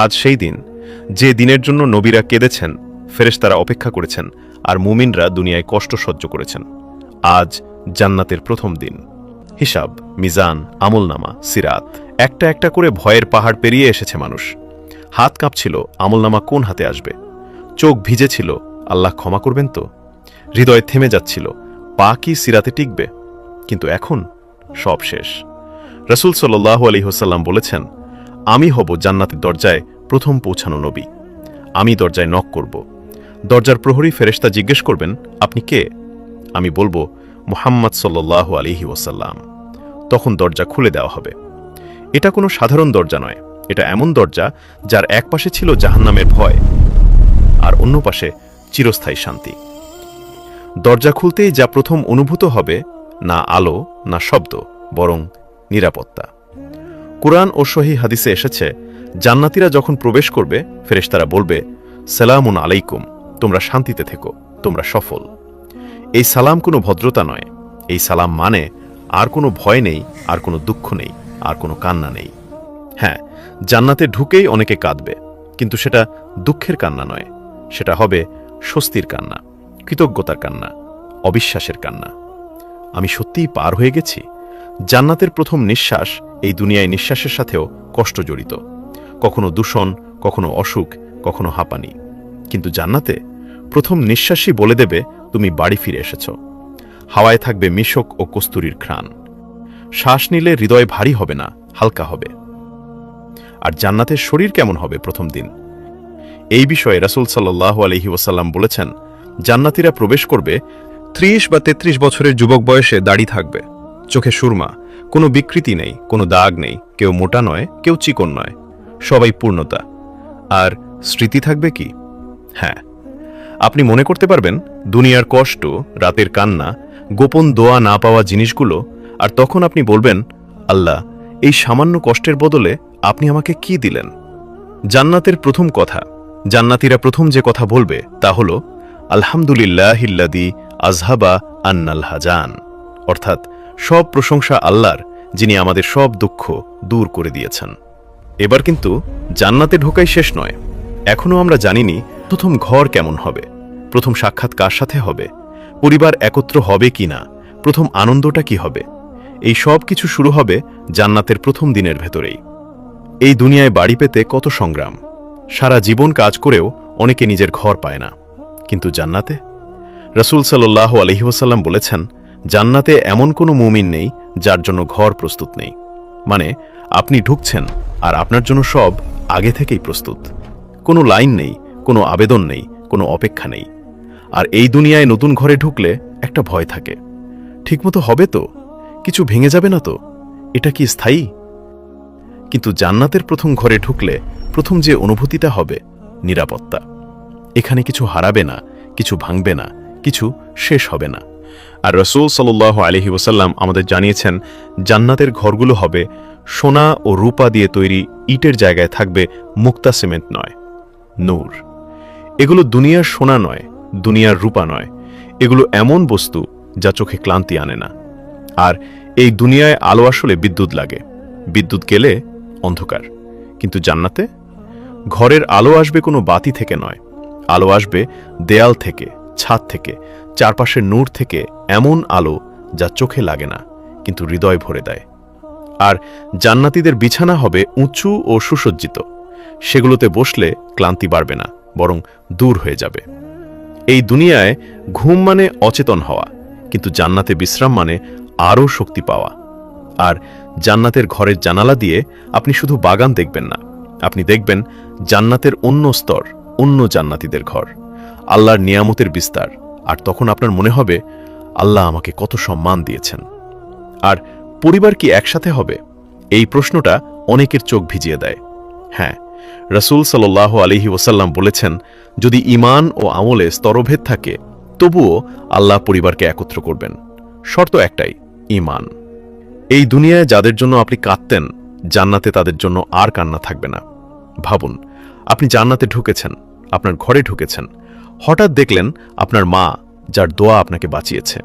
আজ সেই দিন, যে দিনের জন্য নবীরা কেঁদেছেন, ফেরেশতারা অপেক্ষা করেছেন, আর মুমিনরা দুনিয়ায় কষ্ট সহ্য করেছেন। আজ জান্নাতের প্রথম দিন। হিসাব, মিজান, আমলনামা, সিরাত, একটা একটা করে ভয়ের পাহাড় পেরিয়ে এসেছে মানুষ। হাত কাঁপছিল, আমলনামা কোন হাতে আসবে। চোখ ভিজেছিল, আল্লাহ ক্ষমা করবেন তো। হৃদয় থেমে যাচ্ছিল, পা কি সিরাতে টিকবে। কিন্তু এখন সব শেষ। রাসূল সাল্লাল্লাহু আলাইহি ওয়াসাল্লাম বলেছেন, আমি হব জান্নাতের দরজায় প্রথম পৌঁছানো নবী। আমি দরজায় নক করব। দরজার প্রহরী ফেরেশতা জিজ্ঞেস করবেন, আপনি কে? আমি বলবো, মুহাম্মদ সাল্লাল্লাহু আলাইহি ওয়াসাল্লাম। তখন দরজা খুলে দেওয়া হবে। এটা কোনো সাধারণ দরজা নয়, এটা এমন দরজা যার এক পাশে ছিল জাহান্নামের ভয়, আর অন্য পাশে চিরস্থায়ী শান্তি। দরজা খুলতেই যা প্রথম অনুভূত হবে, না আলো না শব্দ, বরং নিরাপত্তা। কুরআন ও সহিহ হাদিসে এসেছে, জান্নাতীরা যখন প্রবেশ করবে, ফেরেশতারা বলবে, সালামুন আলাইকুম, তোমরা শান্তিতে থেকো, তোমরা সফল। এই সালাম কোনো ভদ্রতা নয়, এই সালাম মানে আর কোনো ভয় নেই, আর কোনো দুঃখ নেই, আর কোনো কান্না নেই। হ্যাঁ, জান্নাতে ঢুকেই অনেকে কাঁদবে, কিন্তু সেটা দুঃখের কান্না নয়, সেটা হবে স্বস্তির কান্না, কৃতজ্ঞতার কান্না, অবিশ্বাসের কান্না। আমি সত্যিই পার হয়ে গেছি। জান্নাতের প্রথম নিঃশ্বাস এই দুনিয়ায় নিঃশ্বাসের সাথেও কষ্ট জড়িত, কখনো দূষণ, কখনো অসুখ, কখনো হাঁপানি। কিন্তু জান্নাতে প্রথম নিঃশ্বাসই বলে দেবে, তুমি বাড়ি ফিরে এসেছ। হাওয়ায় থাকবে মিশক ও কস্তুরীর ঘ্রাণ। শ্বাস নিলে হৃদয় ভারী হবে না, হালকা হবে। আর জান্নাতের শরীর কেমন হবে প্রথম দিন? এই বিষয়ে রাসূল সাল্লাল্লাহু আলাইহি ওয়াসাল্লাম বলেছেন, জান্নাতীরা প্রবেশ করবে ৩০ বা ৩৩ বছরের যুবক বয়সে দাড়ি থাকবে, চোখে সুরমা, কোনো বিকৃতি নেই, কোনো দাগ নেই, কেউ মোটা নয়, কেউ চিকন নয়, সবাই পূর্ণতা। আর স্মৃতি থাকবে কি? হ্যাঁ, আপনি মনে করতে পারবেন দুনিয়ার কষ্ট, রাতের কান্না, গোপন দোয়া না পাওয়া জিনিসগুলো, আর তখন আপনি বলবেন, আল্লাহ, এই সামান্য কষ্টের বদলে আপনি আমাকে কি দিলেন? জান্নাতের প্রথম কথা, জান্নাতীরা প্রথম যে কথা বলবে তা হল, আলহামদুলিল্লাহিল্লাযী আযহাবা আন্নাল হাজান, অর্থাৎ সব প্রশংসা আল্লাহর, যিনি আমাদের সব দুঃখ দূর করে দিয়েছেন। এবার কিন্তু জান্নাতে ঢোকাই শেষ নয়। এখনও আমরা জানিনি প্রথম ঘর কেমন হবে, প্রথম সাক্ষাৎ কার সাথে হবে, পরিবার একত্র হবে কি না, প্রথম আনন্দটা কি হবে। এই সব কিছু শুরু হবে জান্নাতের প্রথম দিনের ভেতরেই। এই দুনিয়ায় বাড়ি পেতে কত সংগ্রাম, সারা জীবন কাজ করেও অনেকে নিজের ঘর পায় না। কিন্তু জান্নাতে রাসূল সাল্লাল্লাহু আলাইহি ওয়াসাল্লাম বলেছেন, জান্নাতে এমন কোনো মুমিন নেই যার জন্য ঘর প্রস্তুত নেই। মানে আপনি ঢুকছেন আর আপনার জন্য সব আগে থেকেই প্রস্তুত। কোনো লাইন নেই, কোনো আবেদন নেই, কোনো অপেক্ষা নেই। আর এই দুনিয়ায় নতুন ঘরে ঢুকলে একটা ভয় থাকে, ঠিকমতো হবে তো, কিছু ভেঙে যাবে না তো, এটা কি স্থায়ী? কিন্তু জান্নাতের প্রথম ঘরে ঢুকলে প্রথম যে অনুভূতিটা হবে, নিরাপত্তা। এখানে কিছু হারাবে না, কিছু ভাঙবে না, কিছু শেষ হবে না। আর রাসূল সাল্লাল্লাহু আলাইহি ওয়াসাল্লাম আমাদের জানিয়েছেন, জান্নাতের ঘরগুলো হবে সোনা ও রূপা দিয়ে তৈরি, ইটের জায়গায় থাকবে মুক্তা সিমেন্ট নয়, নূর। এগুলো দুনিয়ার সোনা নয়, দুনিয়ার রূপা নয়, এগুলো এমন বস্তু যা চোখে ক্লান্তি আনে না। আর এই দুনিয়ায় আলো আসলে বিদ্যুৎ লাগে, বিদ্যুৎ গেলে অন্ধকার। কিন্তু জান্নাতে ঘরের আলো আসবে কোনো বাতি থেকে নয়, আলো আসবে দেয়াল থেকে, ছাদ থেকে, চারপাশের নূর থেকে, এমন আলো যা চোখে লাগে না কিন্তু হৃদয় ভরে দেয়। আর জান্নাতীদের বিছানা হবে উঁচু ও সুসজ্জিত, সেগুলোতে বসলে ক্লান্তি বাড়বে না, বরং দূর হয়ে যাবে। এই দুনিয়ায় ঘুম মানে অচেতন হওয়া, কিন্তু জান্নাতে বিশ্রাম মানে আরও শক্তি পাওয়া। আর জান্নাতের ঘরের জানালা দিয়ে আপনি শুধু বাগান দেখবেন না, আপনি দেখবেন জান্নাতের অন্য স্তর, অন্য জান্নাতীদের ঘর, আল্লাহর নিয়ামতের বিস্তার। আর তখন আপনার মনে হবে, আল্লাহ আমাকে কত সম্মান দিয়েছেন। আর পরিবার কি একসাথে হবে? এই প্রশ্নটা অনেকের চোখ ভিজিয়ে দেয়। হ্যাঁ, রাসূল সাল্লাল্লাহু আলাইহি ওয়াসাল্লাম বলেছেন, যদি ঈমান ও আমলে স্তরভেদ থাকে, তবুও আল্লাহ পরিবারকে একত্র করবেন। শর্ত একটাই, ঈমান। এই দুনিয়ায় যাদের জন্য আপনি কাঁদতেন, জান্নাতে তাদের জন্য আর কান্না থাকবে না। ভাবুন, আপনি জান্নাতে ঢুকেছেন, আপনার ঘরে ঢুকেছেন, হঠাৎ দেখলেন আপনার মা, যার দোয়া আপনাকে বাঁচিয়েছে,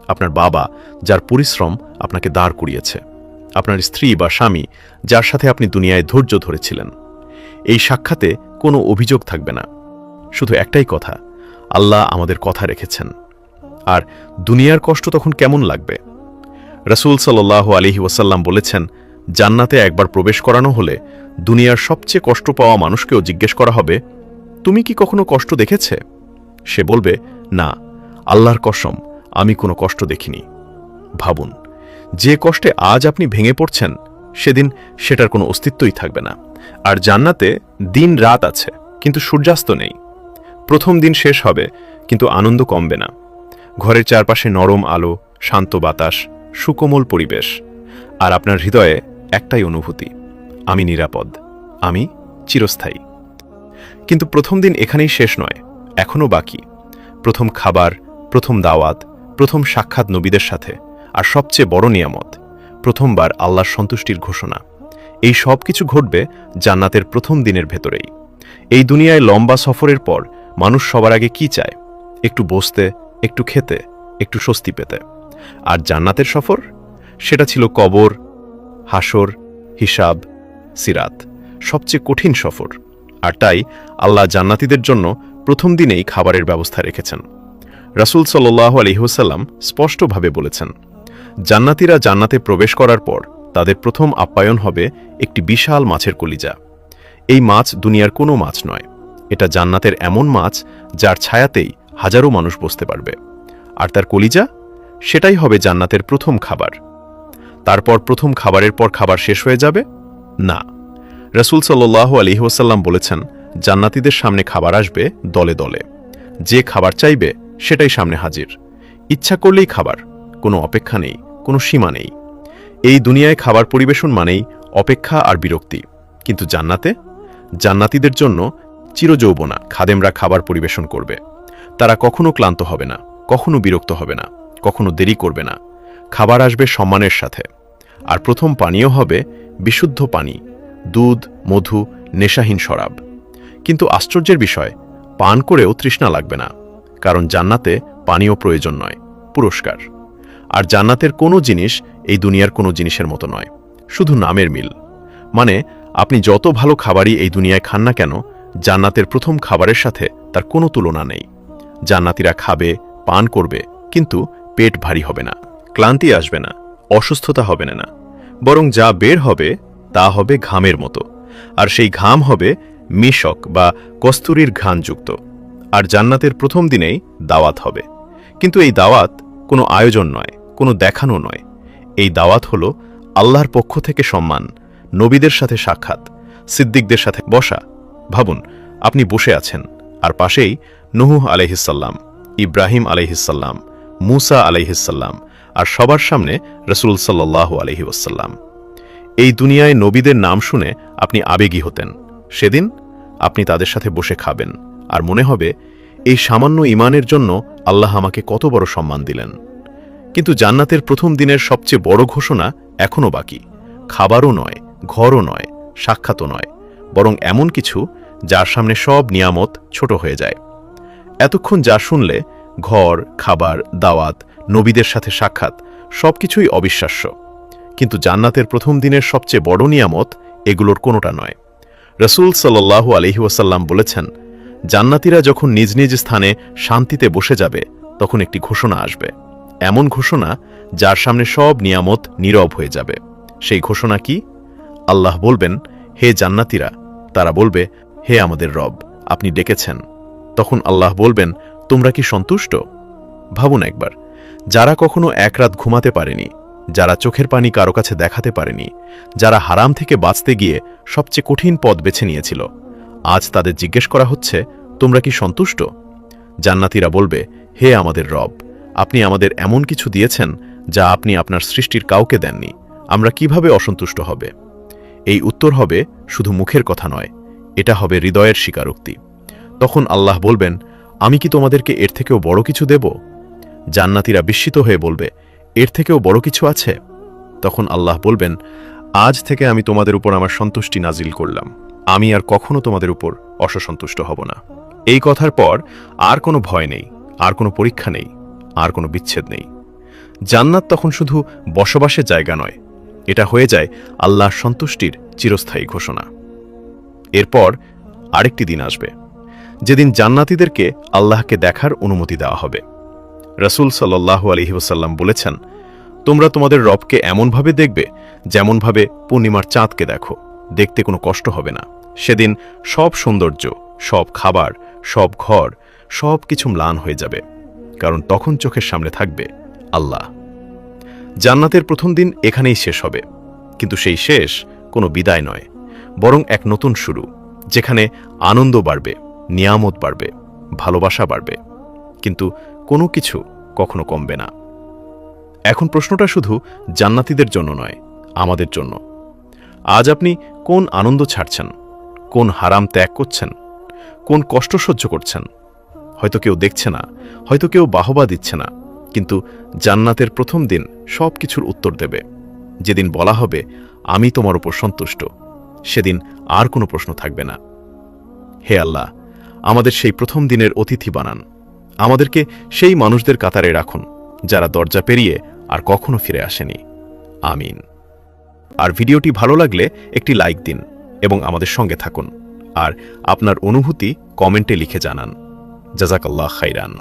আপনার বাবা, যার পরিশ্রম আপনাকে দাঁড় করিয়েছে, আপনার স্ত্রী বা স্বামী, যার সাথে আপনি দুনিয়ায় ধৈর্য ধরেছিলেন। এই সাক্ষাতে কোনো অভিযোগ থাকবে না, শুধু একটাই কথা, আল্লাহ আমাদের কথা রেখেছেন। আর দুনিয়ার কষ্ট তখন কেমন লাগবে? রাসূল সাল্লাল্লাহু আলাইহি ওয়াসাল্লাম বলেছেন, জান্নাতে একবার প্রবেশ করানো হলে দুনিয়ার সবচেয়ে কষ্ট পাওয়া মানুষকেও জিজ্ঞেস করা হবে, তুমি কি কখনো কষ্ট দেখেছে? সে বলবে, না, আল্লাহর কসম, আমি কোনো কষ্ট দেখিনি। ভাবুন, যে কষ্টে আজ আপনি ভেঙে পড়ছেন, সেদিন সেটার কোনো অস্তিত্বই থাকবে না। আর জান্নাতে দিন রাত আছে, কিন্তু সূর্যাস্ত নেই। প্রথম দিন শেষ হবে, কিন্তু আনন্দ কমবে না। ঘরের চারপাশে নরম আলো, শান্ত বাতাস, সুকোমল পরিবেশ, আর আপনার হৃদয়ে একটাই অনুভূতি, আমি নিরাপদ, আমি চিরস্থায়ী। কিন্তু প্রথম দিন এখানেই শেষ নয়, এখনও বাকি। প্রথম খাবার, প্রথম দাওয়াত, প্রথম সাক্ষাৎ নবীদের সাথে, আর সবচেয়ে বড় নিয়ামত, প্রথমবার আল্লাহর সন্তুষ্টির ঘোষণা। এই সব কিছু ঘটবে জান্নাতের প্রথম দিনের ভেতরেই। এই দুনিয়ায় লম্বা সফরের পর মানুষ সবার আগে কি চায়? একটু বসতে, একটু খেতে, একটু স্বস্তি পেতে। আর জান্নাতের সফর, সেটা ছিল কবর, হাসর, হিসাব, সিরাত, সবচেয়ে কঠিন সফর। আর তাই আল্লাহ জান্নাতীদের জন্য প্রথম দিনেই খাবারের ব্যবস্থা রেখেছেন। রাসূল সাল্লাল্লাহু আলাইহি ওয়াসাল্লাম স্পষ্টভাবে বলেছেন, জান্নাতীরা জান্নাতে প্রবেশ করার পর তাদের প্রথম আপ্যায়ন হবে একটি বিশাল মাছের কলিজা। এই মাছ দুনিয়ার কোনো মাছ নয়, এটা জান্নাতের এমন মাছ যার ছায়াতেই হাজারো মানুষ বসতে পারবে। আর তার কলিজা, সেটাই হবে জান্নাতের প্রথম খাবার। তারপর প্রথম খাবারের পর খাবার শেষ হয়ে যাবে? না, রাসূল সাল্লাল্লাহু আলাইহি ওয়াসাল্লাম বলেছেন, জান্নাতীদের সামনে খাবার আসবে দলে দলে। যে খাবার চাইবে সেটাই সামনে হাজির। ইচ্ছা করলেই খাবার, কোনো অপেক্ষা নেই, কোনো সীমা নেই। এই দুনিয়ায় খাবার পরিবেশন মানেই অপেক্ষা আর বিরক্তি, কিন্তু জান্নাতীদের জন্য চিরযৌবনা খাদেমরা খাবার পরিবেশন করবে। তারা কখনো ক্লান্ত হবে না, কখনো বিরক্ত হবে না, কখনো দেরি করবে না। খাবার আসবে সম্মানের সাথে। আর প্রথম পানীয় হবে বিশুদ্ধ পানি, দুধ, মধু, নেশাহীন শরাব। কিন্তু আশ্চর্যের বিষয়, পান করেও তৃষ্ণা লাগবে না, কারণ জান্নাতে পানীয় প্রয়োজন নয়, পুরস্কার। আর জান্নাতের কোনো জিনিস এই দুনিয়ার কোনো জিনিসের মতো নয়, শুধু নামের মিল। মানে আপনি যত ভালো খাবারই এই দুনিয়ায় খান না কেন, জান্নাতের প্রথম খাবারের সাথে তার কোনো তুলনা নেই। জান্নাতীরা খাবে, পান করবে, কিন্তু পেট ভারী হবে না, ক্লান্তি আসবে না, অসুস্থতা হবে না, বরং যা বের হবে তা হবে ঘামের মতো। আর সেই ঘাম হবে মিশক বা কস্তুরীর ঘ্রাণযুক্ত। আর জান্নাতের প্রথম দিনেই দাওয়াত হবে। কিন্তু এই দাওয়াত কোনো আয়োজন নয়, কোনো দেখানো নয়। এই দাওয়াত হলো আল্লাহর পক্ষ থেকে সম্মান, নবীদের সাথে সাক্ষাৎ, সিদ্দিকদের সাথে বসা। ভাবুন, আপনি বসে আছেন, আর পাশেই নূহ আলাইহিসসালাম, ইব্রাহিম আলাইহিসসালাম, মূসা আলাইহিসসালাম, আর সবার সামনে রাসূল সাল্লাল্লাহু আলাইহি ওয়াসাল্লাম। এই দুনিয়ায় নবীদের নাম শুনে আপনি আবেগী হতেন। সেদিন আপনি তাদের সাথে বসে খাবেন, আর মনে হবে, এই সামান্য ঈমানের জন্য আল্লাহ আমাকে কত বড় সম্মান দিলেন। কিন্তু জান্নাতের প্রথম দিনের সবচেয়ে বড় ঘোষণা এখনও বাকি। খাবারও নয়, ঘরও নয়, সাক্ষাৎও নয়, বরং এমন কিছু যার সামনে সব নিয়ামত ছোট হয়ে যায়। এতক্ষণ যা শুনলে, ঘর, খাবার, দাওয়াত, নবীদের সাথে সাক্ষাৎ, সবকিছুই অবিশ্বাস্য। কিন্তু জান্নাতের প্রথম দিনের সবচেয়ে বড় নিয়ামত এগুলোর কোনোটা নয়। রাসূল সাল্লাল্লাহু আলাইহি ওয়াসাল্লাম বলেছেন, জান্নাতীরা যখন নিজ নিজ স্থানে শান্তিতে বসে যাবে, তখন একটি ঘোষণা আসবে। এমন ঘোষণা যার সামনে সব নিয়ামত নীরব হয়ে যাবে। সেই ঘোষণা কি? আল্লাহ বলবেন, হে জান্নাতীরা। তারা বলবে, হে আমাদের রব, আপনি ডেকেছেন। তখন আল্লাহ বলবেন, তোমরা কি সন্তুষ্ট? ভাবুন একবার, যারা কখনো এক রাত ঘুমাতে পারেনি, যারা চোখের পানি কারো কাছে দেখাতে পারেনি, যারা হারাম থেকে বাঁচতে গিয়ে সবচেয়ে কঠিন পথ বেছে নিয়েছিল, আজ তাদের জিজ্ঞেস করা হচ্ছে, তোমরা কি সন্তুষ্ট? জান্নাতীরা বলবে, হে আমাদের রব, আপনি আমাদের এমন কিছু দিয়েছেন যা আপনি আপনার সৃষ্টির কাউকে দেননি। আমরা কিভাবে অসন্তুষ্ট হবে? এই উত্তর হবে শুধু মুখের কথা নয়, এটা হবে হৃদয়ের স্বীকারোক্তি। তখন আল্লাহ বলবেন, আমি কি তোমাদেরকে এর থেকেও বড় কিছু দেব? জান্নাতীরা বিস্মিত হয়ে বলবে, এর থেকেও বড় কিছু আছে? তখন আল্লাহ বলবেন, আজ থেকে আমি তোমাদের উপর আমার সন্তুষ্টি নাজিল করলাম। আমি আর কখনো তোমাদের উপর অসন্তুষ্ট হব না। এই কথার পর আর কোনো ভয় নেই, আর কোনো পরীক্ষা নেই, আর কোনো বিচ্ছেদ নেই। জান্নাত তখন শুধু বসবাসের জায়গা নয়, এটা হয়ে যায় আল্লাহর সন্তুষ্টির চিরস্থায়ী ঘোষণা। এরপর আরেকটি দিন আসবে যেদিন জান্নাতীদেরকে আল্লাহকে দেখার অনুমতি দেওয়া হবে। রাসূল সাল্লাল্লাহু আলাইহি ওয়াসাল্লাম বলেছেন, তোমরা তোমাদের রবকে এমনভাবে দেখবে যেমনভাবে পূর্ণিমার চাঁদকে দেখো। দেখতে কোনো কষ্ট হবে না। সেদিন সব সৌন্দর্য, সব খাবার, সব ঘর, সব কিছু ম্লান হয়ে যাবে, কারণ তখন চোখের সামনে থাকবে আল্লাহ। জান্নাতের প্রথম দিন এখানেই শেষ হবে, কিন্তু সেই শেষ কোনো বিদায় নয়, বরং এক নতুন শুরু, যেখানে আনন্দ বাড়বে, নিয়ামত বাড়বে, ভালোবাসা বাড়বে, কিন্তু কোনো কিছু কখনো কমবে না। এখন প্রশ্নটা শুধু জান্নাতীদের জন্য নয়, আমাদের জন্য। আজ আপনি কোন আনন্দ ছাড়ছেন, কোন হারাম ত্যাগ করছেন, কোন কষ্ট সহ্য করছেন? হয়তো কেউ দেখছে না, হয়তো কেউ বাহবা দিচ্ছে না, কিন্তু জান্নাতের প্রথম দিন সব কিছুর উত্তর দেবে। যেদিন বলা হবে, আমি তোমার উপর সন্তুষ্ট, সেদিন আর কোনো প্রশ্ন থাকবে না। হে আল্লাহ, আমাদের সেই প্রথম দিনের অতিথি বানান। আমাদেরকে সেই মানুষদের কাতারে রাখুন যারা দরজা পেরিয়ে আর কখনো ফিরে আসেনি। আমিন। আর ভিডিওটি ভালো লাগলে একটি লাইক দিন এবং আমাদের সঙ্গে থাকুন। আর আপনার অনুভূতি কমেন্টে লিখে জানান। জাযাকাল্লাহ খাইরান।